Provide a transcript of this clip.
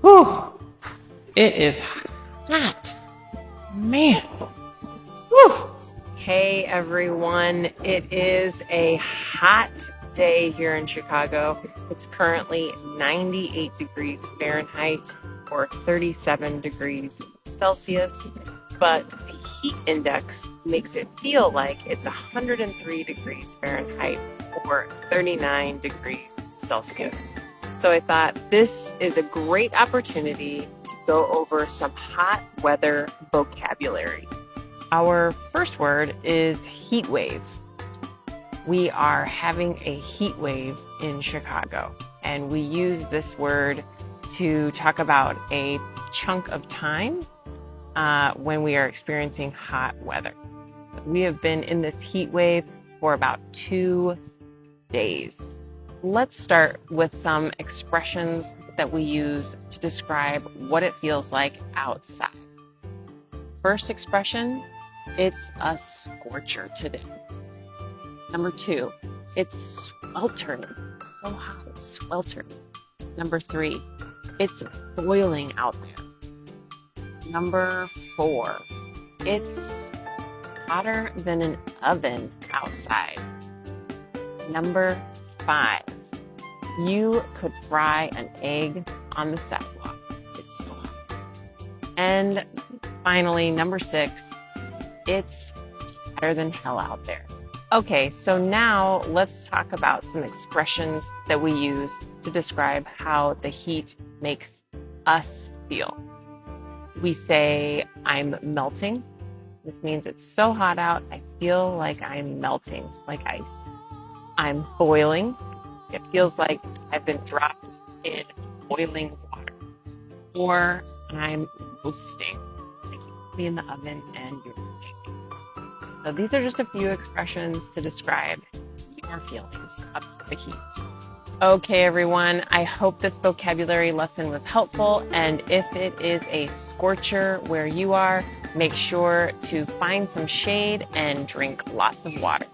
Whew, it is hot. Man. Whew. Hey everyone, it is a hot day here in Chicago. It's currently 98 degrees Fahrenheit or 37 degrees Celsius, but the heat index makes it feel like it's 103 degrees Fahrenheit or 39 degrees Celsius. So I thought this is a great opportunity to go over some hot weather vocabulary. Our first word is heat wave. We are having a heat wave in Chicago, and we use this word to talk about a chunk of time when we are experiencing hot weather. So we have been in this heat wave for about 2 days. Let's start with some expressions that we use to describe what it feels like outside. First expression, it's a scorcher today. Number 2, it's sweltering. So hot, it's sweltering. Number 3, it's boiling out there. Number 4, it's hotter than an oven outside. Number 5, you could fry an egg on the sidewalk. It's so hot. And finally, number 6, it's hotter than hell out there. Okay, so now let's talk about some expressions that we use to describe how the heat makes us feel. We say, I'm melting. This means it's so hot out, I feel like I'm melting, like ice. I'm boiling. It feels like I've been dropped in boiling water. Or I'm roasting, like you put me in the oven and you're roasting. So these are just a few expressions to describe your feelings about the heat. Okay, everyone, I hope this vocabulary lesson was helpful. And if it is a scorcher where you are, make sure to find some shade and drink lots of water.